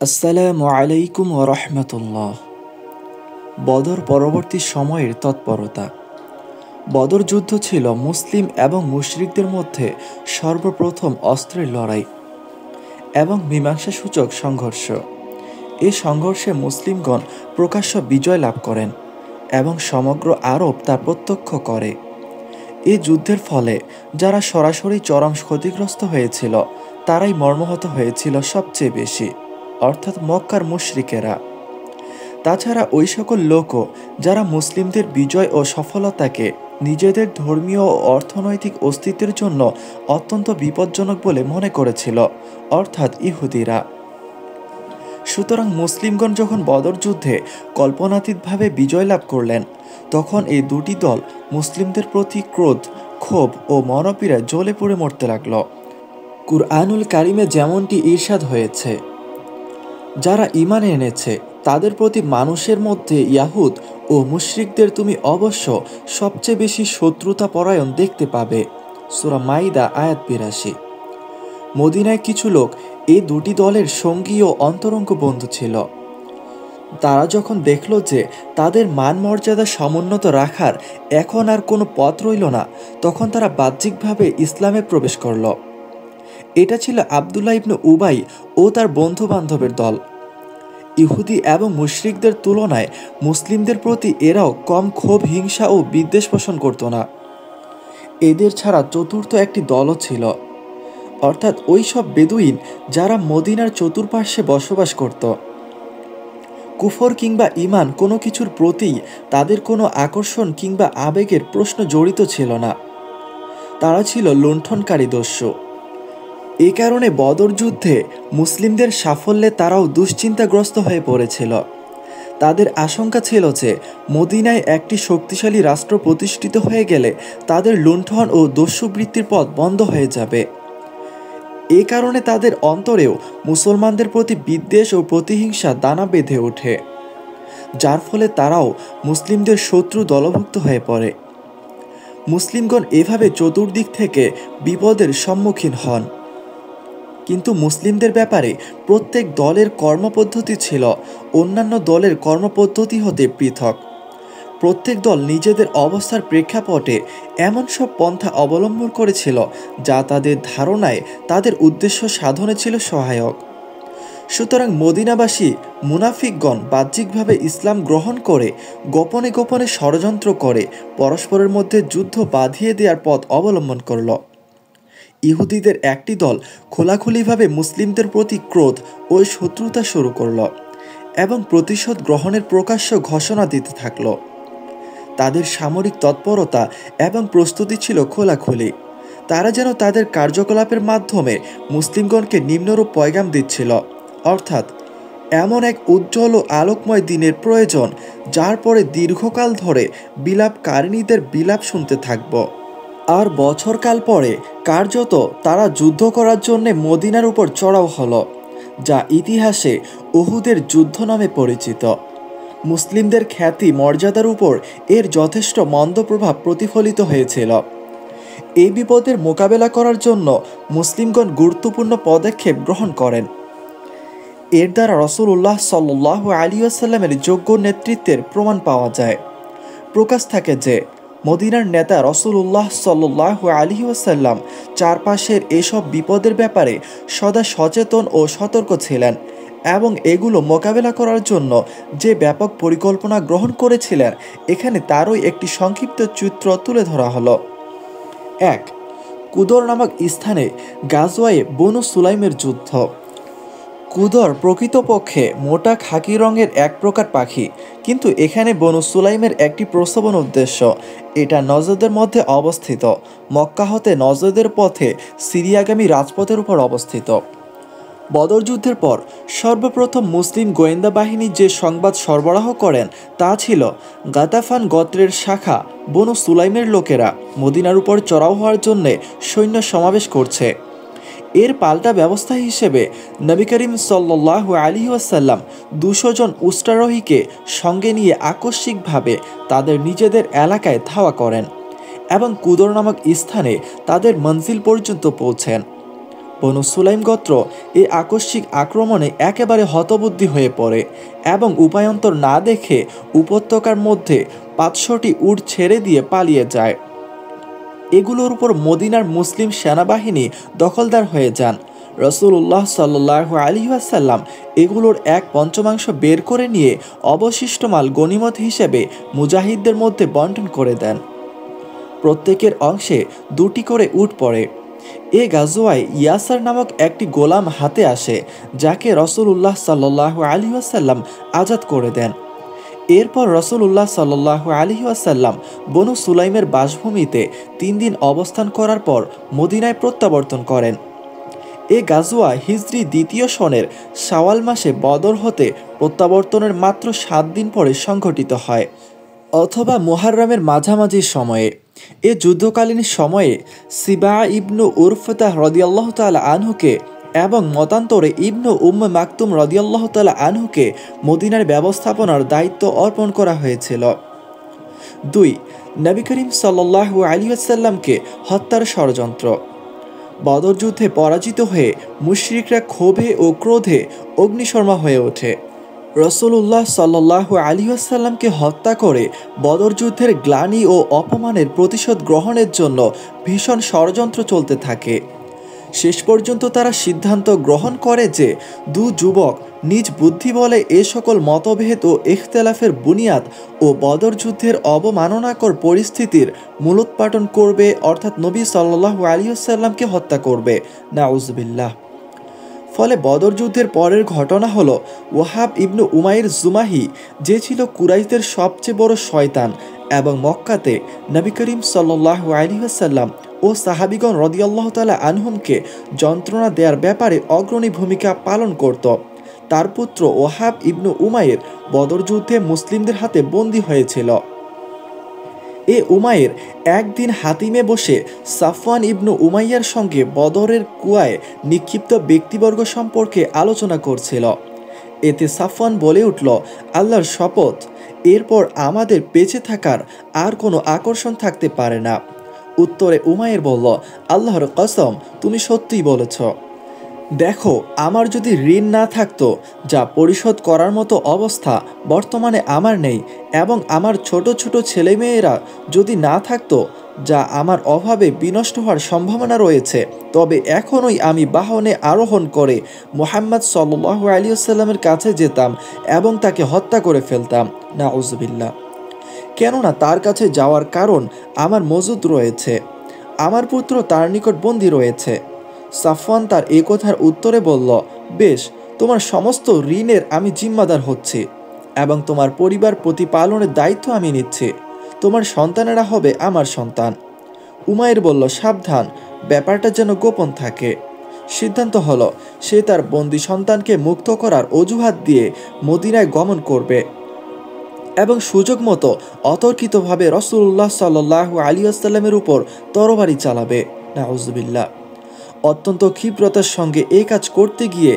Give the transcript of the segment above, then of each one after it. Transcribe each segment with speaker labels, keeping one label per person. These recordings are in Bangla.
Speaker 1: আসসালামু আলাইকুম ওয়া রাহমাতুল্লাহ। বদর পরবর্তী সময়ের তৎপরতা। বদর যুদ্ধ ছিল মুসলিম এবং মুশরিকদের মধ্যে সর্বপ্রথম অস্ত্রের লড়াই এবং মীমাংসাসূচক সংঘর্ষ। এই সংঘর্ষে মুসলিমগণ প্রকাশ্য বিজয় লাভ করেন এবং সমগ্র আরব তা প্রত্যক্ষ করে। এই যুদ্ধের ফলে যারা সরাসরি চরম ক্ষতিগ্রস্ত হয়েছিল তারাই মর্মাহত হয়েছিল সবচেয়ে বেশি, অর্থাৎ মক্কার মুশরিকেরা। তাছাড়া ওই সকল লোকও যারা মুসলিমদের বিজয় ও সফলতাকে নিজেদের ধর্মীয় ও অর্থনৈতিক অস্তিত্বের জন্য অত্যন্ত বিপজ্জনক বলে মনে করেছিল, অর্থাৎ ইহুদিরা। সুতরাং মুসলিমগণ যখন বদর যুদ্ধে কল্পনাতীতভাবে বিজয় লাভ করলেন, তখন এই দুটি দল মুসলিমদের প্রতি ক্রোধ, ক্ষোভ ও মনোপীড়ায় জ্বলে পুড়ে মরতে লাগল। কুরআনুল কারিমে যেমনটি ঈরশাদ হয়েছে, যারা ঈমান এনেছে তাদের প্রতি মানুষের মধ্যে ইয়াহুদ ও মুশরিকদের তুমি অবশ্য সবচেয়ে বেশি শত্রুতাপরায়ণ দেখতে পাবে। সূরা মাইদা আয়াত ৮২। মদিনায় কিছু লোক এই দুটি দলের সঙ্গী ও অন্তরঙ্গ বন্ধু ছিল। তারা যখন দেখল যে তাদের মান মর্যাদা সমুন্নত রাখার এখন আর কোনো পথ রইল না, তখন তারা বাহ্যিকভাবে ইসলামে প্রবেশ করল। এটা ছিল আবদুল্লাহ ইবনে উবাই ও তার বন্ধু বান্ধবের দল। ইহুদি এবং মুশরিকদের তুলনায় মুসলিমদের প্রতি এরাও কম ক্ষোভ, হিংসা ও বিদ্বেষ পোষণ করত না। এদের ছাড়া চতুর্থ একটি দলও ছিল, অর্থাৎ ওই সব বেদুইন যারা মদিনার চতুর্পার্শ্বে বসবাস করত। কুফর কিংবা ঈমান কোনো কিছুর প্রতি তাদের কোনো আকর্ষণ কিংবা আবেগের প্রশ্ন জড়িত ছিল না। তারা ছিল লুণ্ঠনকারী দস্যু। এই কারণে বদর যুদ্ধে মুসলিমদের সাফল্যে তারাও দুশ্চিন্তাগ্রস্ত হয়ে পড়েছিল। তাদের আশঙ্কা ছিল যে মদিনায় একটি শক্তিশালী রাষ্ট্র প্রতিষ্ঠিত হয়ে গেলে তাদের লুণ্ঠন ও দস্যুবৃত্তির পথ বন্ধ হয়ে যাবে। এ কারণে তাদের অন্তরেও মুসলমানদের প্রতি বিদ্বেষ ও প্রতিহিংসা দানা বেঁধে ওঠে, যার ফলে তারাও মুসলিমদের শত্রু দলভুক্ত হয়ে পড়ে। মুসলিমগণ এভাবে চতুর্দিক থেকে বিপদের সম্মুখীন হন। কিন্তু মুসলিমদের ব্যাপারে প্রত্যেক দলের কর্মপদ্ধতি ছিল অন্যান্য দলের কর্মপদ্ধতি হতে পৃথক। প্রত্যেক দল নিজেদের অবস্থার প্রেক্ষাপটে এমন সব পন্থা অবলম্বন করেছিল যা তাদের ধারণায় তাদের উদ্দেশ্য সাধনে ছিল সহায়ক। সুতরাং মদিনাবাসী মুনাফিকগণ বাহ্যিকভাবে ইসলাম গ্রহণ করে গোপনে গোপনে ষড়যন্ত্র করে পরস্পরের মধ্যে যুদ্ধ বাঁধিয়ে দেওয়ার পথ অবলম্বন করল। ইহুদিদের একটি দল খোলাখুলিভাবে মুসলিমদের প্রতি ক্রোধ ও শত্রুতা শুরু করল এবং প্রতিশোধ গ্রহণের প্রকাশ্য ঘোষণা দিতে থাকল। তাদের সামরিক তৎপরতা এবং প্রস্তুতি ছিল খোলাখুলি। তারা যেন তাদের কার্যকলাপের মাধ্যমে মুসলিমগণকে নিম্নরূপ পয়গাম দিচ্ছিল, অর্থাৎ এমন এক উজ্জ্বল ও আলোকময় দিনের প্রয়োজন যার পরে দীর্ঘকাল ধরে বিলাপকারিণীদের বিলাপ শুনতে থাকব। আর বছরকাল পরে কার্যত তারা যুদ্ধ করার জন্যে মদিনার উপর চড়াও হলো, যা ইতিহাসে উহুদের যুদ্ধ নামে পরিচিত। মুসলিমদের খ্যাতি মর্যাদার উপর এর যথেষ্ট মন্দ প্রভাব প্রতিফলিত হয়েছিল। এই বিপদের মোকাবেলা করার জন্য মুসলিমগণ গুরুত্বপূর্ণ পদক্ষেপ গ্রহণ করেন। এর দ্বারা রাসূলুল্লাহ সাল্লাল্লাহু আলাইহি ওয়াসাল্লামের যোগ্য নেতৃত্বের প্রমাণ পাওয়া যায়। প্রকাশ থাকে যে মদিনার নেতা রাসূলুল্লাহ সাল্লাল্লাহু আলাইহি ওয়াসাল্লাম চারপাশের এসব বিপদের ব্যাপারে সদা সচেতন ও সতর্ক ছিলেন এবং এগুলো মোকাবেলা করার জন্য যে ব্যাপক পরিকল্পনা গ্রহণ করেছিলেন, এখানে তারই একটি সংক্ষিপ্ত চিত্র তুলে ধরা হলো। ১. কুদর নামক স্থানে গাজওয়ায়ে বনু সুলাইমের যুদ্ধ। কুদর প্রকৃতপক্ষে মোটা খাকি রঙের এক প্রকার পাখি, কিন্তু এখানে বনু সুলাইমের একটি প্রস্তাবন উদ্দেশ্য। এটা নজদের মধ্যে অবস্থিত, মক্কা হতে নজদের পথে সিরিয়াগামী রাজপথের উপর অবস্থিত। বদর যুদ্ধের পর সর্বপ্রথম মুসলিম গোয়েন্দা বাহিনী যে সংবাদ সরবরাহ করেন তা ছিল গাতাফান গোত্রের শাখা বনু সুলাইমের লোকেরা মদিনার উপর চড়াও হওয়ার জন্যে সৈন্য সমাবেশ করছে। এর পাল্টা ব্যবস্থা হিসেবে নবী করিম সাল্লাল্লাহু আলাইহি ওয়াসাল্লাম ২০০ জন উষ্ট্রারোহীকে সঙ্গে নিয়ে আকস্মিকভাবে তাদের নিজেদের এলাকায় ধাওয়া করেন এবং কুদর নামক স্থানে তাদের মঞ্জিল পর্যন্ত পৌঁছেন। বনু সুলাইম গোত্র এই আকস্মিক আক্রমণে একেবারে হতবুদ্ধি হয়ে পড়ে এবং উপায়ন্তর না দেখে উপত্যকার মধ্যে 500টি উট ছেড়ে দিয়ে পালিয়ে যায়। এগুলোর উপর মদিনার মুসলিম সেনাবাহিনী দখলদার হয়ে যান। রাসূলুল্লাহ সাল্লাল্লাহু আলাইহি ওয়াসাল্লাম এগুলোর 1/5 বের করে নিয়ে অবশিষ্ট মাল গনিমত হিসেবে মুজাহিদদের মধ্যে বন্টন করে দেন। প্রত্যেকের অংশে 2টি করে উট পড়ে। এ গাজওয়ায় ইয়াসার নামক একটি গোলাম হাতে আসে, যাকে রাসূলুল্লাহ সাল্লাল্লাহু আলাইহি ওয়াসাল্লাম আজাদ করে দেন। এরপর রাসূলুল্লাহ সাল্লাল্লাহু আলাইহি ওয়াসাল্লাম বনু সুলাইমের বাসভূমিতে 3 দিন অবস্থান করার পর মদিনায় প্রত্যাবর্তন করেন। এ গাজওয়া হিজরি 2য় সনের শাওয়াল মাসে বদর হতে প্রত্যাবর্তনের মাত্র 7 দিন পরে সংঘটিত হয়, অথবা মুহাররমের মাঝামাঝি সময়ে। এ যুদ্ধকালীন সময়ে সিবা ইবনু উরফাতাহ রাদিয়াল্লাহু তাআলা আনহুকে এবং মতান্তরে ইবনু মাকতুম রাদিয়াল্লাহু তাআলা আনহুকে মদিনার ব্যবস্থাপনার দায়িত্ব অর্পণ করা হয়েছিল। 2. নবী করিম সাল্লাল্লাহু আলাইহি ওয়াসাল্লামকে হত্যার ষড়যন্ত্র। বদর যুদ্ধে পরাজিত হয়ে মুশরিকরা ক্ষোভে ও ক্রোধে অগ্নিশর্মা হয়ে ওঠে। রাসূলুল্লাহ সাল্লাল্লাহু আলাইহি ওয়াসাল্লামকে হত্যা করে বদর যুদ্ধের গ্লানি ও অপমানের প্রতিশোধ গ্রহণের জন্য ভীষণ ষড়যন্ত্র চলতে থাকে। শেষ পর্যন্ত তারা সিদ্ধান্ত গ্রহণ করে যে 2 যুবক নিজ বুদ্ধি বলে এ সকল মতভেদ ও ইখতিলাফের বুনিয়াদ ও বদর যুদ্ধের অবমাননাকর পরিস্থিতির মূলোৎপাটন করবে, অর্থাৎ নবী সাল্লাল্লাহু আলাইহি ওয়াসাল্লামকে হত্যা করবে। নাউজুবিল্লাহ। ফলে বদর যুদ্ধের পরের ঘটনা হলো ওয়াহাব ইবনু উমাইর জুমাহি, যে ছিল কুরাইশদের সবচেয়ে বড় শয়তান এবং মক্কাতে নবী করিম সাল্লাল্লাহু আলাইহি ওয়াসাল্লাম ও সাহাবিগণ রাদিয়াল্লাহু তাআলা আনহুমকে যন্ত্রণা দেওয়ার ব্যাপারে অগ্রণী ভূমিকা পালন করত। তার পুত্র ওয়াহাব ইবনু উমাইর বদর যুদ্ধে মুসলিমদের হাতে বন্দী হয়েছিল। এ উমাইর একদিন হাতিমে বসে সাফওয়ান ইবনু উমাইয়ার সঙ্গে বদরের কুয়ায় নিক্ষিপ্ত ব্যক্তিবর্গ সম্পর্কে আলোচনা করছিল। এতে সাফওয়ান বলে উঠল, আল্লাহর শপথ, এরপর আমাদের বেঁচে থাকার আর কোনো আকর্ষণ থাকতে পারে না। উত্তরে উমাইর বলল, আল্লাহর কসম, তুমি সত্যিই বলেছ। দেখো, আমার যদি ঋণ না থাকতো, যা পরিশোধ করার মতো অবস্থা বর্তমানে আমার নেই, এবং আমার ছোট ছোট ছেলেমেয়েরা যদি না থাকতো, যা আমার অভাবে বিনষ্ট হওয়ার সম্ভাবনা রয়েছে, তবে এখনই আমি বাহনে আরোহণ করে মুহাম্মদ সাল্লাল্লাহু আলাইহি ওয়াসাল্লামের কাছে যেতাম এবং তাকে হত্যা করে ফেলতাম। নাউজুবিল্লাহ। কেননা তার কাছে যাওয়ার কারণ আমার মজুদ রয়েছে, আমার পুত্র তার নিকট বন্দী রয়েছে। সাফওয়ান তার এ কথার উত্তরে বলল, বেশ, তোমার সমস্ত ঋণের আমি জিম্মাদার হচ্ছি এবং তোমার পরিবার প্রতিপালনের দায়িত্ব আমি নিচ্ছি। তোমার সন্তানেরা হবে আমার সন্তান। উমাইর বলল, সাবধান, ব্যাপারটা যেন গোপন থাকে। সিদ্ধান্ত হলো সে তার বন্দী সন্তানকে মুক্ত করার অজুহাত দিয়ে মদিনায় গমন করবে এবং সুযোগ মতো অতর্কিতভাবে রাসূলুল্লাহ সাল্লাল্লাহু আলাইহি ওয়াসাল্লামের উপর তরবারি চালাবে। নাউজুবিল্লাহ। অত্যন্ত ক্ষিপ্রতার সঙ্গে এই কাজ করতে গিয়ে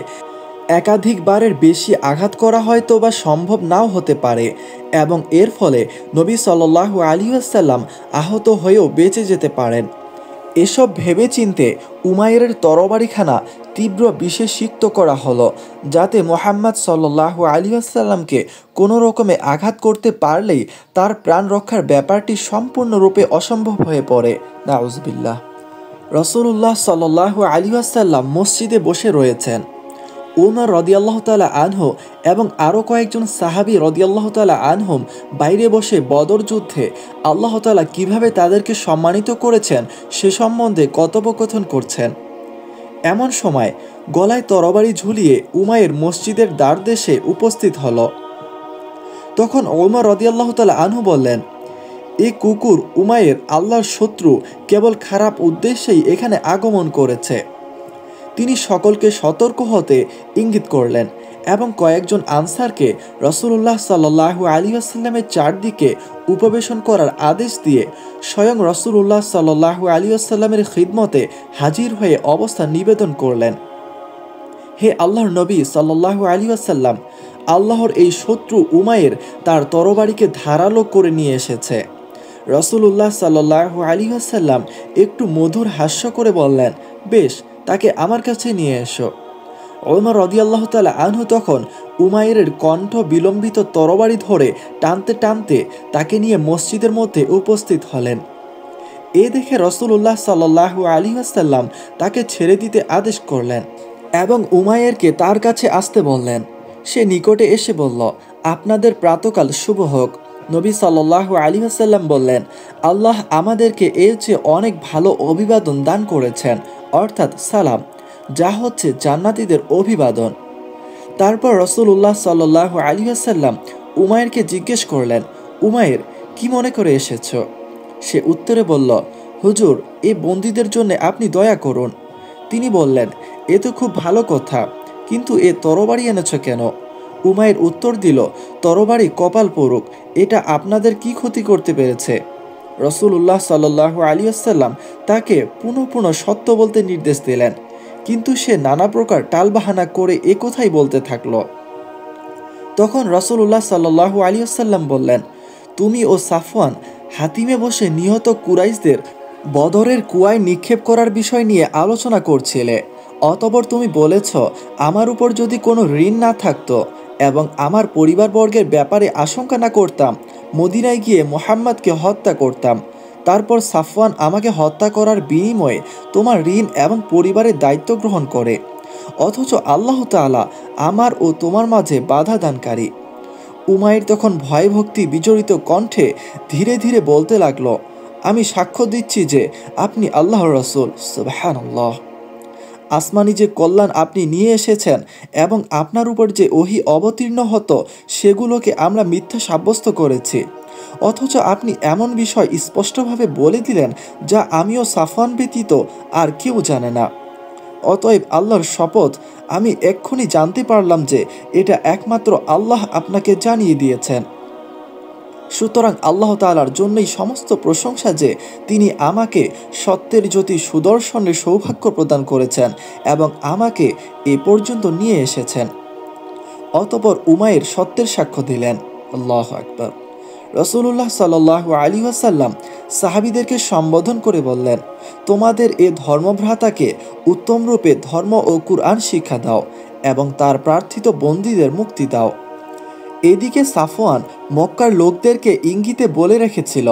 Speaker 1: একাধিকবারের বেশি আঘাত করা হয়তো বা সম্ভব নাও হতে পারে, এবং এর ফলে নবী সাল্লাল্লাহু আলাইহি ওয়াসাল্লাম আহত হয়েও বেঁচে যেতে পারেন। এসব ভেবেচিন্তে উমাইরের তরবারিখানা তীব্র বিশেষিক্ত করা হলো, যাতে মুহাম্মদ সাল্লাল্লাহু আলাইহি ওয়াসাল্লামকে কোনো রকমে আঘাত করতে পারলেই তার প্রাণ রক্ষার ব্যাপারটি সম্পূর্ণরূপে অসম্ভব হয়ে পড়ে। নাউজুবিল্লাহ। রাসূলুল্লাহ সাল্লাল্লাহু আলাইহি ওয়াসাল্লাম মসজিদে বসে রয়েছেন। উমর রাদিয়াল্লাহু তাআলা আনহু এবং আরও কয়েকজন সাহাবী রাদিয়াল্লাহু তাআলা আনহুম বাইরে বসে বদর যুদ্ধে আল্লাহ তাআলা কীভাবে তাদেরকে সম্মানিত করেছেন সে সম্বন্ধে কথোপকথন করছেন। এমন সময় গলায় তরবারি ঝুলিয়ে উমাইর মসজিদের দ্বারদেশে উপস্থিত হল। তখন উমর রাদিয়াল্লাহু তাআলা আনহু বললেন, এই কুকুর উমাইর আল্লাহর শত্রু কেবল খারাপ উদ্দেশ্যেই এখানে আগমন করেছে। তিনি সকলকে সতর্ক হতে ইঙ্গিত করলেন এবং কয়েকজন আনসারকে রাসূলুল্লাহ সাল্লাল্লাহু আলাইহি ওয়াসাল্লামের চারদিকে উপবেশন করার আদেশ দিয়ে স্বয়ং রাসূলুল্লাহ সাল্লাল্লাহু আলাইহি ওয়াসাল্লামের খিদমতে হাজির হয়ে অবস্থান নিবেদন করলেন। হে আল্লাহর নবী সাল্লাল্লাহু আলাইহি ওয়াসাল্লাম, আল্লাহর এই শত্রু উমাইর তার তরবারিকে ধারালো করে নিয়ে এসেছে। রাসূলুল্লাহ সাল্লাল্লাহু আলাইহি ওয়াসাল্লাম একটু মধুর হাস্য করে বললেন, বেশ, তাকে আমার কাছে নিয়ে এসো। ওমর রাদিয়াল্লাহু তাআলা আনহু তখন উমাইরের কণ্ঠ বিলম্বিত তরবারি ধরে টানতে টানতে তাকে নিয়ে মসজিদের মধ্যে উপস্থিত হলেন। এ দেখে রাসূলুল্লাহ সাল্লাল্লাহু আলাইহি ওয়াসাল্লাম তাকে ছেড়ে দিতে আদেশ করলেন এবং উমাইরকে তার কাছে আসতে বললেন। সে নিকটে এসে বলল, আপনাদের প্রাতকাল শুভ হোক। নবী সাল্লাল্লাহু আলাইহি ওয়াসাল্লাম বললেন, আল্লাহ আমাদেরকে এর চেয়ে অনেক ভালো অভিবাদন দান করেছেন, অর্থাৎ সালাম, যা হচ্ছে জান্নাতীদের অভিবাদন। তারপর রাসূলুল্লাহ সাল্লাল্লাহু আলাইহি ওয়াসাল্লাম উমাইরকে জিজ্ঞেস করলেন, উমাইর, কি মনে করে এসেছ? সে উত্তরে বলল, হুজুর, এই বন্দীদের জন্য আপনি দয়া করুন। তিনি বললেন, এ তো খুব ভালো কথা, কিন্তু এ তরবারি এনেছ কেন? উমাইর উত্তর দিল, তরবারি কপাল পড়ুক, এটা আপনাদের কি ক্ষতি করতে পেরেছে? রাসূলুল্লাহ সাল্লাল্লাহু আলাইহি ওয়াসাল্লাম তাকে পুনঃ পুনঃ সত্য বলতে নির্দেশ দিলেন, কিন্তু সে নানা প্রকার টালবাহানা করে এ কথাই বলতে থাকল। তখন রাসূলুল্লাহ সাল্লাল্লাহু আলাইহি ওয়াসাল্লাম বললেন, তুমি ও সাফওয়ান হাতিমে বসে নিহত কুরাইশদের বদরের কুয়ায় নিক্ষেপ করার বিষয় নিয়ে আলোচনা করছিলে। অতঃপর তুমি বলেছ, আমার উপর যদি কোনো ঋণ না থাকতো এবং আমার পরিবারবর্গের ব্যাপারে আশঙ্কা না করতাম, মদিনায় গিয়ে মুহাম্মদকে হত্যা করতাম। তারপর সাফওয়ান আমাকে হত্যা করার বিনিময়ে তোমার ঋণ এবং পরিবারের দায়িত্ব গ্রহণ করে, অথচ আল্লাহ তাআলা আমার ও তোমার মাঝে বাধা দানকারী। উমাইর তখন ভয়ভক্তি বিজড়িত কণ্ঠে ধীরে ধীরে বলতে লাগলো, আমি সাক্ষ্য দিচ্ছি যে আপনি আল্লাহর রাসূল। সুবহানাল্লাহ। আসমানি যে কল্যাণ আপনি নিয়ে এসেছেন এবং আপনার উপর যে ওহী অবতীর্ণ হতো সেগুলোকে আমরা মিথ্যা সাব্যস্ত করেছি, অথচ আপনি এমন বিষয় স্পষ্টভাবে বলে দিলেন যা আমিও সাফওয়ান ব্যতীত আর কেউ জানে না। অতএব আল্লাহর শপথ, আমি এক্ষুনি জানতে পারলাম যে এটা একমাত্র আল্লাহ আপনাকে জানিয়ে দিয়েছেন। সুতরাং আল্লাহ তাআলার জন্যই সমস্ত প্রশংসা যে তিনি আমাকে সত্যের জ্যোতি সুদর্শনের সৌভাগ্য প্রদান করেছেন এবং আমাকে এ পর্যন্ত নিয়ে এসেছেন। অতঃপর উমাইর সত্যের সাক্ষ্য দিলেন। আল্লাহু আকবার। রাসূলুল্লাহ সাল্লাল্লাহু আলাইহি ওয়াসাল্লাম সাহাবীদেরকে সম্বোধন করে বললেন, তোমাদের এ ধর্মভ্রাতাকে উত্তম রূপে ধর্ম ও কুরআন শিক্ষা দাও এবং তার প্রার্থিত বন্দীদের মুক্তি দাও। এদিকে সাফওয়ান মক্কার লোকদেরকে ইঙ্গিতে বলে রেখেছিল,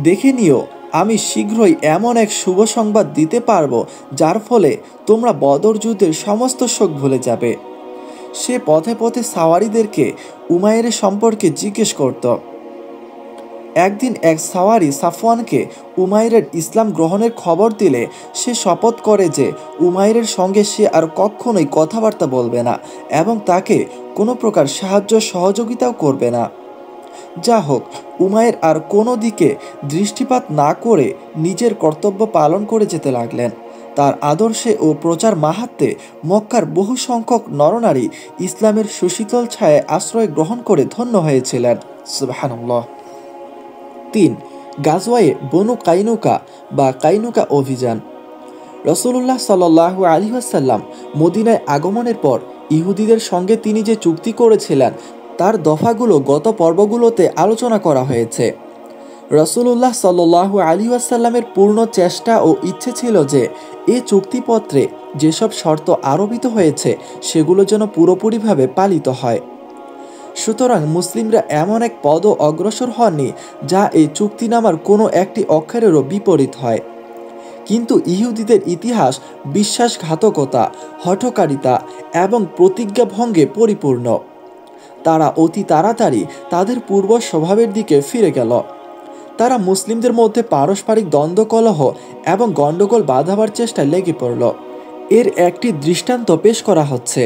Speaker 1: দেখে নিও, আমি শীঘ্রই এমন এক শুভ সংবাদ দিতে পারবো যার ফলে তোমরা বদর যুদ্ধের সমস্ত শোক ভুলে যাবে। সে পথে পথে সাওয়ারিদেরকে উমাইরের সম্পর্কে জিজ্ঞেস করত। একদিন এক সাওয়ারি সাফওয়ানকে উমাইরের ইসলাম গ্রহণের খবর দিলে সে শপথ করে যে উমাইরের সঙ্গে সে আর কখনোই কথাবার্তা বলবে না এবং তাকে কোনো প্রকার সাহায্য সহযোগিতাও করবে না। যা হোক, উমাইর আর কোনো দিকে দৃষ্টিপাত না করে নিজের কর্তব্য পালন করে যেতে লাগলেন। তার আদর্শে ও প্রচার মাহাত্ম্যে মক্কার বহু সংখ্যক নরনারী ইসলামের সুশীতল ছায়ায় আশ্রয় গ্রহণ করে ধন্য হয়েছিলেন। সুবহানাল্লাহ। ৩. গাজওয়ায়ে বনু কাইনুকা বা কাইনুকা অভিযান। রাসূলুল্লাহ সাল্লাল্লাহু আলাইহি ওয়াসাল্লাম মদিনায় আগমনের পর ইহুদিদের সঙ্গে তিনি যে চুক্তি করেছিলেন তার দফাগুলো গত পর্বগুলোতে আলোচনা করা হয়েছে। রাসূলুল্লাহ সাল্লাল্লাহু আলাইহি ওয়াসাল্লামের পূর্ণ চেষ্টা ও ইচ্ছে ছিল যে এ চুক্তিপত্রে যেসব শর্ত আরোপিত হয়েছে সেগুলো যেন পুরোপুরিভাবে পালিত হয়। সুতরাং মুসলিমরা এমন এক পদও অগ্রসর হননি যা এই চুক্তিনামার কোনো একটি অক্ষরেরও বিপরীত হয়। কিন্তু ইহুদিদের ইতিহাস বিশ্বাসঘাতকতা, হঠকারিতা এবং প্রতিজ্ঞাভঙ্গে পরিপূর্ণ। তারা অতি তাড়াতাড়ি তাদের পূর্ব স্বভাবের দিকে ফিরে গেল। তারা মুসলিমদের মধ্যে পারস্পরিক দ্বন্দ্ব-কলহ এবং গণ্ডগোল বাঁধাবার চেষ্টায় লেগে পড়ল। এর একটি দৃষ্টান্ত পেশ করা হচ্ছে।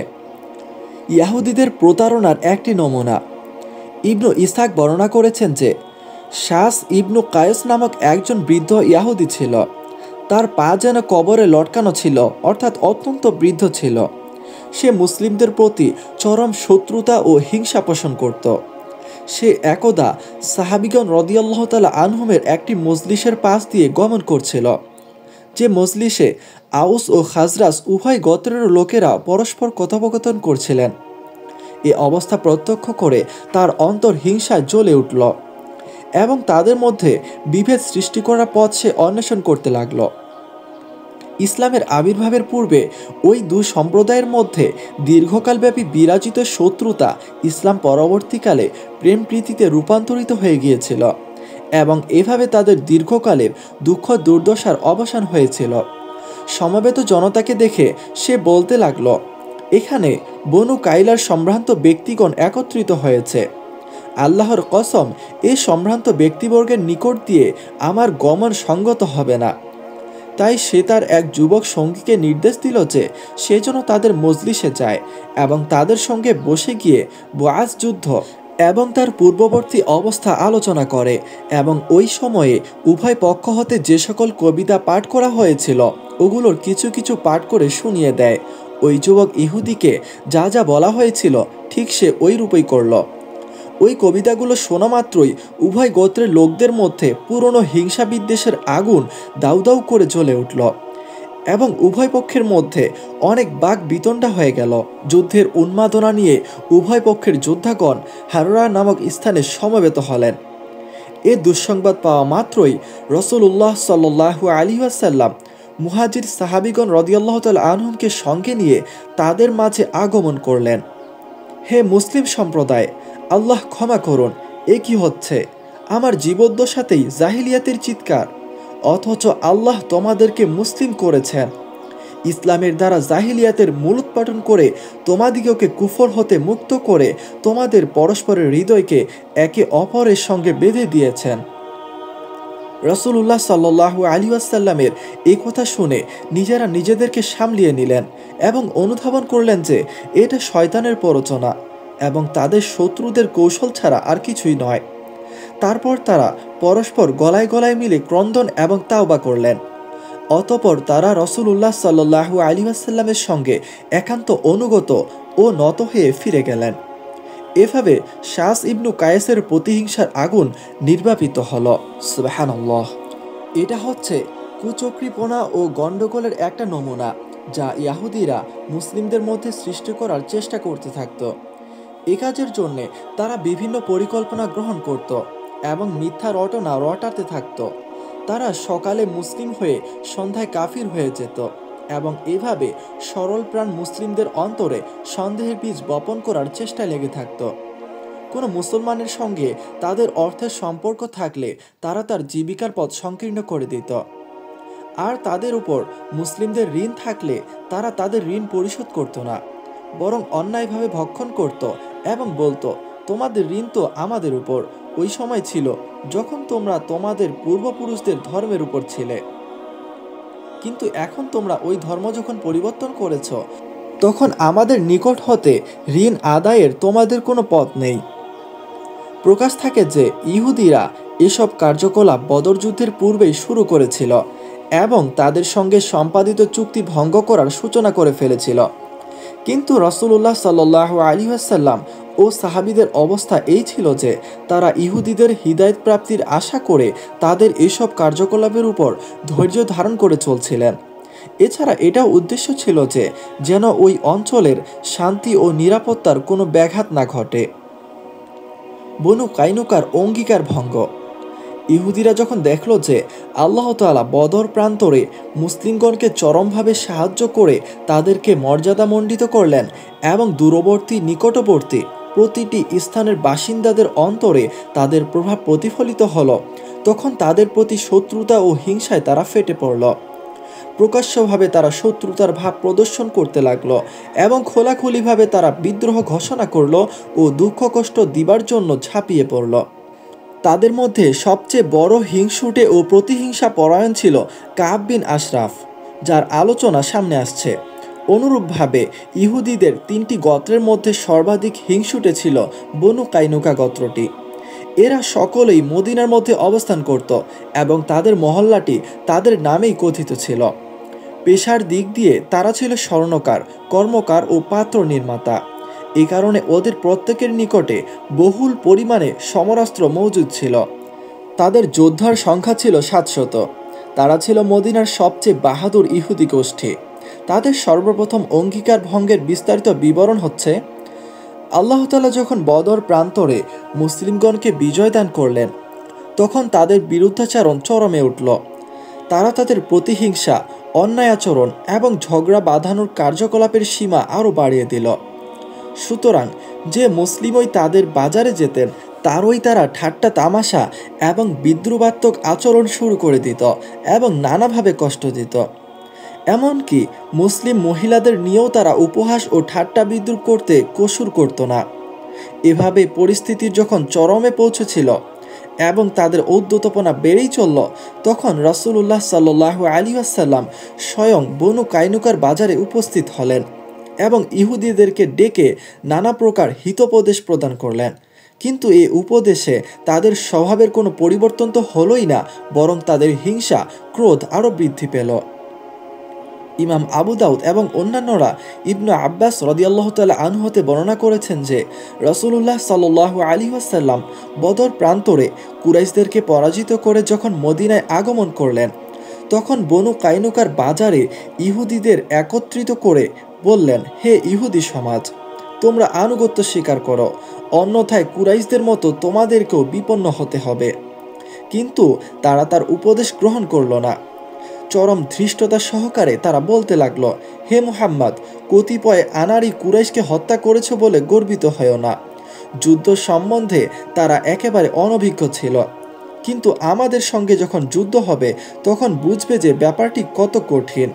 Speaker 1: ইয়াহুদিদের প্রতারণার একটি নমুনা। ইবনু ইসহাক বর্ণনা করেছেন যে শাস ইবনু কায়েস নামক একজন বৃদ্ধ ইয়াহুদি ছিল। তার পা যেন কবরে লটকানো ছিল, অর্থাৎ অত্যন্ত বৃদ্ধ ছিল। সে মুসলিমদের প্রতি চরম শত্রুতা ও হিংসা পোষণ করত। সে একদা সাহাবিগণ রাদিয়াল্লাহু তাআলা আনহুমের একটি মজলিসের পাশ দিয়ে গমন করছিল, যে মজলিসে আউস ও খাজরাজ উভয় গোত্রের লোকেরা পরস্পর কথোপকথন করছিলেন। এ অবস্থা প্রত্যক্ষ করে তার অন্তর হিংসায় জ্বলে উঠল এবং তাদের মধ্যে বিভেদ সৃষ্টি করার পথ সে অন্বেষণ করতে লাগল। ইসলামের আবির্ভাবের পূর্বে ওই দুই সম্প্রদায়ের মধ্যে দীর্ঘকালব্যাপী বিরাজিত শত্রুতা ইসলাম পরবর্তীকালে প্রেম প্রীতিতে রূপান্তরিত হয়ে গিয়েছিল এবং এভাবে তাদের দীর্ঘকালের দুঃখ দুর্দশার অবসান হয়েছিল। সমবেত জনতাকে দেখে সে বলতে লাগল, এখানে বনু কাইলার সম্ভ্রান্ত ব্যক্তিগণ একত্রিত হয়েছে। আল্লাহর কসম, এই সম্ভ্রান্ত ব্যক্তিবর্গের নিকট দিয়ে আমার গমন সঙ্গত হবে না। তাই সে তার এক যুবক সঙ্গীকে নির্দেশ দিল যে সে যেন তাদের মজলিসে যায় এবং তাদের সঙ্গে বসে গিয়ে বুআস যুদ্ধ এবং তার পূর্ববর্তী অবস্থা আলোচনা করে এবং ওই সময়ে উভয় পক্ষ হতে যে সকল কবিতা পাঠ করা হয়েছিল ওগুলোর কিছু কিছু পাঠ করে শুনিয়ে দেয়। ওই যুবক ইহুদিকে যা যা বলা হয়েছিল ঠিক সে ওই রূপই করল। ওই কবিতাগুলো শোনা মাত্রই উভয় গোত্রের লোকদের মধ্যে পুরনো হিংসা বিদ্বেষের আগুন দাউ দাউ করে জ্বলে উঠল এবং উভয় পক্ষের মধ্যে অনেক বাক বিতণ্ডা হয়ে গেল। যুদ্ধের উন্মাদনা নিয়ে উভয় পক্ষের যোদ্ধাগণ হাররা নামক স্থানে সমবেত হলেন। এ দুঃসংবাদ পাওয়া মাত্রই রাসূলুল্লাহ সাল্লাল্লাহু আলাইহি ওয়াসাল্লাম মুহাজির সাহাবীগণ রাদিয়াল্লাহু তাআলা আনহুমকে সঙ্গে নিয়ে তাদের মাঝে আগমন করলেন। হে মুসলিম সম্প্রদায়, আল্লাহ ক্ষমা করুন, এ কি হচ্ছে? আমার জীবদ্দশাতেই জাহিলিয়াতের চিৎকার, অথচ আল্লাহ তোমাদেরকে মুসলিম করেছেন। ইসলামের দ্বারা জাহিলিয়াতের মূলোৎপাটন করে তোমাদিগকে কুফর হতে মুক্ত করে তোমাদের পরস্পরের হৃদয়কে একে অপরের সঙ্গে বেঁধে দিয়েছেন। রাসূলুল্লাহ সাল্লাল্লাহু আলাইহি ওয়াসাল্লামের এই কথা শুনে নিজেরা নিজেদেরকে সামলিয়ে নিলেন এবং অনুধাবন করলেন যে এটা শয়তানের প্ররোচনা এবং তাদের শত্রুদের কৌশল ছাড়া আর কিছুই নয়। তারপর তারা পরস্পর গলায় গলায় মিলে ক্রন্দন এবং তাওবা করলেন। অতঃপর তারা রাসূলুল্লাহ সাল্লাল্লাহু আলাইহি ওয়াসাল্লামের সঙ্গে একান্ত অনুগত ও নত হয়ে ফিরে গেলেন। এভাবে শাস ইবনু কায়েসের প্রতিহিংসার আগুন নির্বাপিত হল। সুবহানাল্লাহ। এটা হচ্ছে কুচক্রীপনা ও গণ্ডগোলের একটা নমুনা যা ইহুদিরা মুসলিমদের মধ্যে সৃষ্টি করার চেষ্টা করতে থাকত। এ কাজের জন্যে তারা বিভিন্ন পরিকল্পনা গ্রহণ করত এবং মিথ্যা রটনা রটাতে থাকত। তারা সকালে মুসলিম হয়ে সন্ধ্যায় কাফির হয়ে যেত এবং এভাবে সরল প্রাণ মুসলিমদের অন্তরে সন্দেহের বীজ বপন করার চেষ্টায় লেগে থাকত। কোনো মুসলমানের সঙ্গে তাদের অর্থের সম্পর্ক থাকলে তারা তার জীবিকার পথ সংকীর্ণ করে দিত, আর তাদের উপর মুসলিমদের ঋণ থাকলে তারা তাদের ঋণ পরিশোধ করত না, বরং অন্যায়ভাবে ভক্ষণ করত এবং বলতো, তোমাদের ঋণ তো আমাদের উপর ওই সময় ছিল যখন তোমরা তোমাদের পূর্বপুরুষদের ধর্মের উপর ছিলে, কিন্তু এখন তোমরা ওই ধর্ম যখন পরিবর্তন করেছ তখন আমাদের নিকট হতে ঋণ আদায়ের তোমাদের কোনো পথ নেই। প্রকাশ থাকে যে ইহুদিরা এসব কার্যকলাপ বদর যুদ্ধের পূর্বেই শুরু করেছিল এবং তাদের সঙ্গে সম্পাদিত চুক্তি ভঙ্গ করার সূচনা করে ফেলেছিল। কিন্তু রাসূলুল্লাহ সাল্লাল্লাহু আলাইহি ওয়াসাল্লাম ও সাহাবীদের অবস্থা এই ছিল যে তারা ইহুদিদের হিদায়াত প্রাপ্তির আশা করে তাদের এসব কার্যকলাপের উপর ধৈর্য ধারণ করে চলছিলেন। এছাড়া এটাও উদ্দেশ্য ছিল যে যেন ওই অঞ্চলের শান্তি ও নিরাপত্তার কোনো ব্যাঘাত না ঘটে। বনু কাইনুকার অঙ্গীকার ভঙ্গ। ইহুদিরা যখন দেখল যে আল্লাহ তাআলা বদর প্রান্তরে মুসলিমগণকে চরমভাবে সাহায্য করে তাদেরকে মর্যাদামণ্ডিত করলেন এবং দূরবর্তী নিকটবর্তী প্রতিটি স্থানের বাসিন্দাদের অন্তরে তাদের প্রভাব প্রতিফলিত হলো, তখন তাদের প্রতি শত্রুতা ও হিংসায় তারা ফেটে পড়ল। প্রকাশ্যভাবে তারা শত্রুতার ভাব প্রদর্শন করতে লাগলো এবং খোলাখুলিভাবে তারা বিদ্রোহ ঘোষণা করল ও দুঃখ কষ্ট দিবার জন্য ঝাঁপিয়ে পড়ল। তাদের মধ্যে সবচেয়ে বড় হিংসুটে ও প্রতিহিংসা পরায়ণ ছিল কাব বিন আশরাফ, যার আলোচনা সামনে আসছে। অনুরূপভাবে ইহুদিদের তিনটি গোত্রের মধ্যে সর্বাধিক হিংসুটে ছিল বনু কাইনুকা গোত্রটি। এরা সকলেই মদিনার মধ্যে অবস্থান করত এবং তাদের মহল্লাটি তাদের নামেই কথিত ছিল। পেশার দিক দিয়ে তারা ছিল স্বর্ণকার, কর্মকার ও পাত্র নির্মাতা। এই কারণে ওদের প্রত্যেকের নিকটে বহুল পরিমাণে সমরাস্ত্র মজুদ ছিল। তাদের যোদ্ধার সংখ্যা ছিল 700। তারা ছিল মদিনার সবচেয়ে বাহাদুর ইহুদি গোষ্ঠী। তাদের সর্বপ্রথম অঙ্গীকার ভঙ্গের বিস্তারিত বিবরণ হচ্ছে, আল্লাহ তাআলা যখন বদর প্রান্তরে মুসলিমগণকে বিজয় দান করলেন তখন তাদের বিরুদ্ধাচারণ চরমে উঠল। তারা তাদের প্রতিহিংসা অন্যায় আচরণ এবং ঝগড়া বাঁধানোর কার্যকলাপের সীমা আরও বাড়িয়ে দিল। সুতরাং যে মুসলিমই তাদের বাজারে যেতেন তারই তারা ঠাট্টা তামাশা এবং বিদ্রুপাত্মক আচরণ শুরু করে দিত এবং নানাভাবে কষ্ট দিত। এমনকি মুসলিম মহিলাদের নিয়েও তারা উপহাস ও ঠাট্টা বিদ্রুপ করতে কসুর করত না। এভাবে পরিস্থিতি যখন চরমে পৌঁছেছিল এবং তাদের ঔদ্ধত্যপনা বেড়েই চলল, তখন রাসূলুল্লাহ সাল্লাল্লাহু আলাইহি ওয়াসাল্লাম স্বয়ং বনু কাইনুকার বাজারে উপস্থিত হলেন এবং ইহুদিদেরকে ডেকে নানা প্রকার হিতোপদেশ প্রদান করলেন। কিন্তু এই উপদেশে তাদের স্বভাবের কোনো পরিবর্তন তো হলোই না, বরং তাদের হিংসা ক্রোধ আরও বৃদ্ধি পেল। ইমাম আবু দাউদ এবং অন্যান্যরা ইবনু আব্বাস রাদিয়াল্লাহু তাআলা আনহু হতে বর্ণনা করেছেন যে রাসূলুল্লাহ সাল্লাল্লাহু আলাইহি ওয়াসাল্লাম বদর প্রান্তরে কুরাইশদেরকে পরাজিত করে যখন মদিনায় আগমন করলেন, তখন বনু কাইনুকার বাজারে ইহুদিদের একত্রিত করে বললেন, হে ইহুদি সমাজ, তোমরা আনুগত্য স্বীকার করো, অন্যথায় কুরাইশদের মতো তোমাদেরকেও বিপন্ন হতে হবে। কিন্তু তারা তার উপদেশ গ্রহণ করল না। চরম ধৃষ্টতা সহকারে তারা বলতে লাগলো, হে মুহাম্মদ, কতিপয় আনাড়ি কুরাইশকে হত্যা করেছ বলে গর্বিত হয়েও না। যুদ্ধ সম্বন্ধে তারা একেবারে অনভিজ্ঞ ছিল, কিন্তু আমাদের সঙ্গে যখন যুদ্ধ হবে তখন বুঝবে যে ব্যাপারটি কত কঠিন।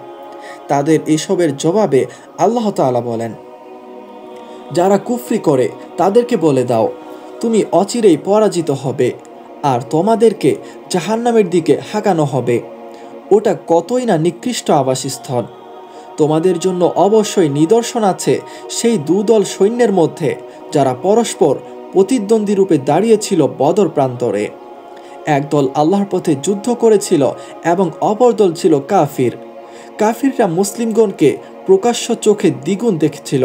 Speaker 1: তাদের এসবের জবাবে আল্লাহ তাআলা বলেন, যারা কুফরি করে তাদেরকে বলে দাও, তুমি অচিরেই পরাজিত হবে আর তোমাদেরকে জাহান্নামের দিকে হাঁকানো হবে। ওটা কতই না নিকৃষ্ট আবাসস্থল। তোমাদের জন্য অবশ্যই নিদর্শন আছে সেই দুদল সৈন্যের মধ্যে যারা পরস্পর প্রতিদ্বন্দ্বী রূপে দাঁড়িয়েছিল বদর প্রান্তরে। একদল আল্লাহর পথে যুদ্ধ করেছিল এবং অপর দল ছিল কাফির। কাফিররা মুসলিমগণকে প্রকাশ্য চোখে দ্বিগুণ দেখছিল।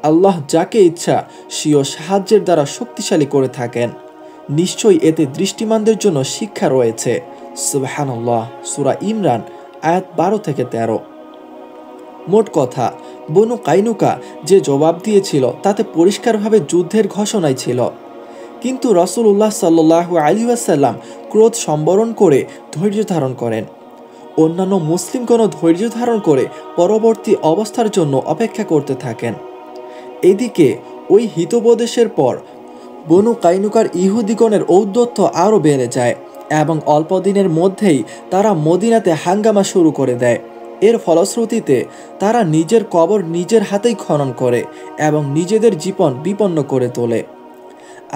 Speaker 1: আল্লাহ যাকে ইচ্ছা স্বীয় সাহায্যের দ্বারা শক্তিশালী করে থাকেন। নিশ্চয়ই এতে দৃষ্টিমানদের জন্য শিক্ষা রয়েছে। সুবহানাল্লাহ। সূরা ইমরান আয়াত 12-13। মোট কথা, বনু কাইনুকা যে জবাব দিয়েছিল তাতে পরিষ্কারভাবে যুদ্ধের ঘোষণাই ছিল। কিন্তু রাসূলুল্লাহ সাল্লাল্লাহু আলাইহি ওয়াসাল্লাম ক্রোধ সম্বরণ করে ধৈর্য ধারণ করেন। অন্যান্য মুসলিমগণও ধৈর্য ধারণ করে পরবর্তী অবস্থার জন্য অপেক্ষা করতে থাকেন। এদিকে ওই হিতোপদেশের পর বনু কাইনুকার ইহুদিগণের ঔদ্ধত্য আরও বেড়ে যায় এবং অল্প দিনের মধ্যেই তারা মদিনাতে হাঙ্গামা শুরু করে দেয়। এর ফলশ্রুতিতে তারা নিজের কবর নিজের হাতেই খনন করে এবং নিজেদের জীবন বিপন্ন করে তোলে।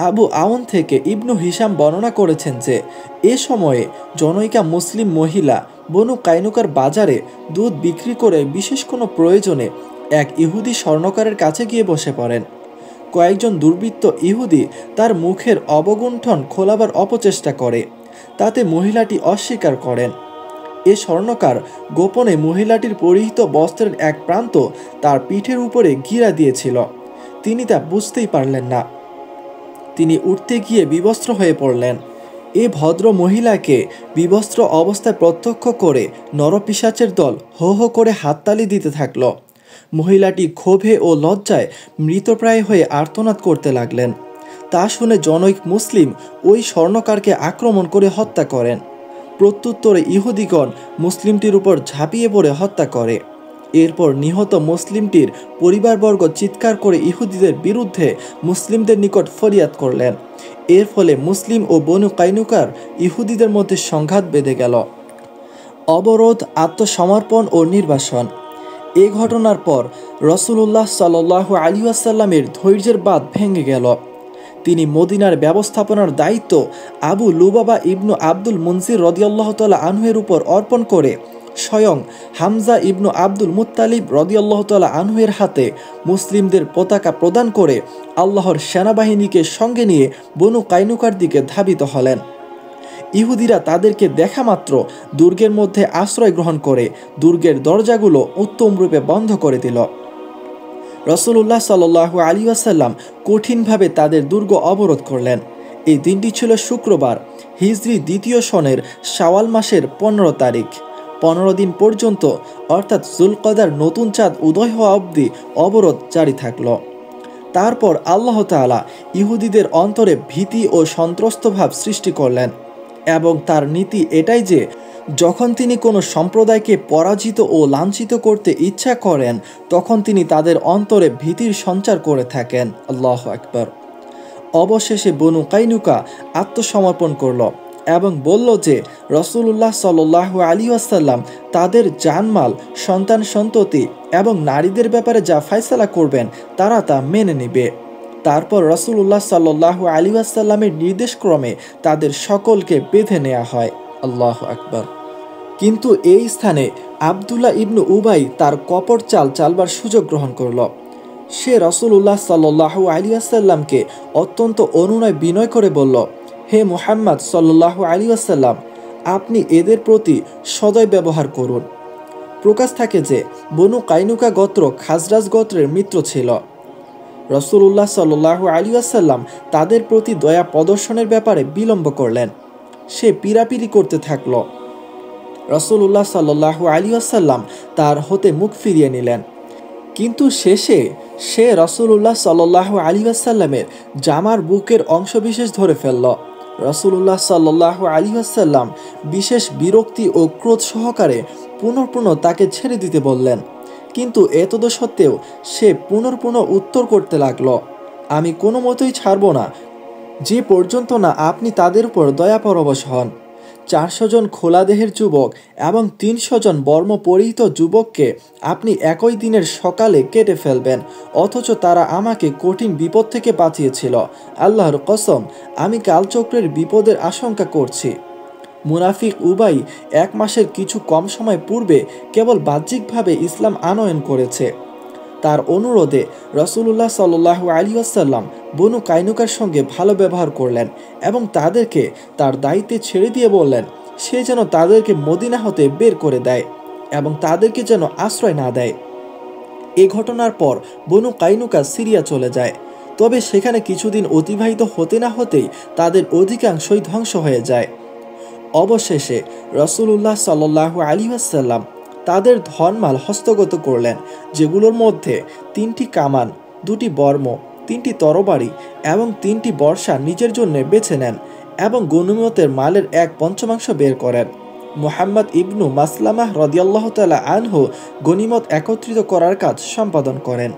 Speaker 1: আবু আউন থেকে ইবনু হিশাম বর্ণনা করেছেন যে এ সময়ে জনৈকা মুসলিম মহিলা বনু কাইনুকার বাজারে দুধ বিক্রি করে বিশেষ কোনো প্রয়োজনে এক ইহুদি স্বর্ণকারের কাছে গিয়ে বসে পড়েন। কয়েকজন দুর্বৃত্ত ইহুদি তার মুখের অবগুণ্ঠন খোলাবার অপচেষ্টা করে, তাতে মহিলাটি অস্বীকার করেন। এ স্বর্ণকার গোপনে মহিলাটির পরিহিত বস্ত্রের এক প্রান্ত তার পিঠের উপরে ঘিরা দিয়েছিল। তিনি তা বুঝতেই পারলেন না। তিনি উঠতে গিয়ে বিবস্ত্র হয়ে পড়লেন। এ ভদ্র মহিলাকে বিবস্ত্র অবস্থায় প্রত্যক্ষ করে নরপিশাচের দল হো হো করে হাততালি দিতে থাকল। মহিলাটি ক্ষোভে ও লজ্জায় মৃতপ্রায় হয়ে আর্তনাদ করতে লাগলেন। তা শুনে জনৈক মুসলিম ওই স্বর্ণকারকে আক্রমণ করে হত্যা করেন। প্রত্যুত্তরে ইহুদিগণ মুসলিমটির উপর ঝাঁপিয়ে পড়ে হত্যা করে। এরপর নিহত মুসলিমটির পরিবারবর্গ চিৎকার করে ইহুদিদের বিরুদ্ধে মুসলিমদের নিকট ফরিয়াদ করলেন। এর ফলে মুসলিম ও বনু কাইনুকার ইহুদিদের মধ্যে সংঘাত বেঁধে গেল। অবরোধ, আত্মসমর্পণ ও নির্বাসন। এ ঘটনার পর রাসূলুল্লাহ সাল্লাল্লাহু আলাইহি ওয়াসাল্লামের ধৈর্যের বাঁধ ভেঙে গেল। তিনি মদিনার ব্যবস্থাপনার দায়িত্ব আবু লুবাবা ইবনু আব্দুল মুনজির রাদিয়াল্লাহু তাআলা আনহুর উপর অর্পণ করে স্বয়ং হামজা ইবনু আব্দুল মুত্তালিব রাদিয়াল্লাহু তাআলা আনহুর হাতে মুসলিমদের পতাকা প্রদান করে আল্লাহর সেনাবাহিনীকে সঙ্গে নিয়ে বনু কাইনুকার দিকে ধাবিত হলেন। ইহুদিরা তাদেরকে দেখা মাত্র দুর্গের মধ্যে আশ্রয় গ্রহণ করে দুর্গের দরজাগুলো উত্তমরূপে বন্ধ করে দিল। রাসূলুল্লাহ সাল্লাল্লাহু আলাইহি ওয়াসাল্লাম কঠিনভাবে তাদের দুর্গ অবরোধ করলেন। এই দিনটি ছিল শুক্রবার, হিজরি ২য় সনের শাওয়াল মাসের ১৫ তারিখ। ১৫ দিন পর্যন্ত অর্থাৎ যুলকদার নতুন চাঁদ উদয় হওয়া অবধি অবরোধ জারি থাকল। তারপর আল্লাহ তাআলা ইহুদিদের অন্তরে ভীতি ও সন্ত্রস্ত ভাব সৃষ্টি করলেন। এবং তার নীতি এটাই যে যখন তিনি কোনো সম্প্রদায়কে পরাজিত ও লাঞ্ছিত করতে ইচ্ছা করেন তখন তিনি তাদের অন্তরে ভীতির সঞ্চার করে থাকেন। আল্লাহু আকবার। অবশেষে বনু কাইনুকা আত্মসমর্পণ করল এবং বলল যে রাসূলুল্লাহ সাল্লাল্লাহু আলাইহি ওয়াসাল্লাম তাদের জানমাল, সন্তান সন্ততি এবং নারীদের ব্যাপারে যা ফয়সালা করবেন তারা তা মেনে নেবে। তারপর রাসূলুল্লাহ সাল্লাল্লাহু আলাইহি ওয়াসাল্লামের নির্দেশক্রমে তাদের সকলকে বেঁধে নেওয়া হয়। আল্লাহু আকবার। কিন্তু এই স্থানে আবদুল্লাহ ইবনু উবাই তার কপট চাল চালবার সুযোগ গ্রহণ করল। সে রাসূলুল্লাহ সাল্লাল্লাহু আলাইহি ওয়াসাল্লামকে অত্যন্ত অনুনয় বিনয় করে বলল, হে মুহাম্মদ সাল্লাল্লাহু আলাইহি ওয়াসাল্লাম, আপনি এদের প্রতি সদয় ব্যবহার করুন। প্রকাশ থাকে যে বনু কাইনুকা গোত্র খাজরাজ গোত্রের মিত্র ছিল। রাসূলুল্লাহ সাল্লাল্লাহু আলাইহি ওয়াসাল্লাম তাদের প্রতি দয়া প্রদর্শনের ব্যাপারে বিলম্ব করলেন। সে পীড়াপিড়ি করতে থাকল। রাসূলুল্লাহ সাল্লাল্লাহু আলাইহি ওয়াসাল্লাম তার হতে মুখ ফিরিয়ে নিলেন। কিন্তু শেষে সে রাসূলুল্লাহ সাল্লাল্লাহু আলাইহি ওয়াসাল্লামের জামার বুকের অংশবিশেষ ধরে ফেলল। রাসূলুল্লাহ সাল্লাল্লাহু আলাইহি ওয়াসাল্লাম বিশেষ বিরক্তি ও ক্রোধ সহকারে পুনঃ তাকে ছেড়ে দিতে বললেন। কিন্তু এতদসত্ত্বেও সে পুনঃ উত্তর করতে লাগল, আমি কোনো মতেই ছাড়ব না যে পর্যন্ত না আপনি তাদের উপর দয়া পরবশ হন। 400 জন খোলা দেহের যুবক এবং 300 জন বর্ম পরিহিত যুবককে আপনি একই দিনের সকালে কেটে ফেলবেন, অথচ তারা আমাকে কঠিন বিপদ থেকে বাঁচিয়েছিল। আল্লাহর কসম, আমি কালচক্রের বিপদের আশঙ্কা করছি। মুনাফিক উবাই 1 মাসের কিছু কম সময় পূর্বে কেবল বাহ্যিকভাবে ইসলাম আনয়ন করেছে। তার অনুরোধে রাসূলুল্লাহ সাল্লাল্লাহু আলাইহি ওয়াসাল্লাম বনু কাইনুকার সঙ্গে ভালো ব্যবহার করলেন এবং তাদেরকে তার দায়িত্বে ছেড়ে দিয়ে বললেন সে যেন তাদেরকে মদিনা হতে বের করে দেয় এবং তাদেরকে যেন আশ্রয় না দেয়। এ ঘটনার পর বনু কাইনুকা সিরিয়া চলে যায়। তবে সেখানে কিছুদিন অতিবাহিত হতে না হতেই তাদের অধিকাংশই ধ্বংস হয়ে যায়। অবশেষে রাসূলুল্লাহ সাল্লাল্লাহু আলাইহি ওয়াসাল্লাম তাদের ধনমাল হস্তগত করলেন, যেগুলোর মধ্যে 3টি কামান, 2টি বর্ম, 3টি তরবারি এবং 3টি বর্শা নিজের জন্য বেছে নেন এবং গনিমতের মালের 1/5 বের করেন। মুহাম্মদ ইবনু মাসলামাহ রাদিয়াল্লাহু তাআলা আনহু গনিমত একত্রিত করার কাজ সম্পাদন করেন।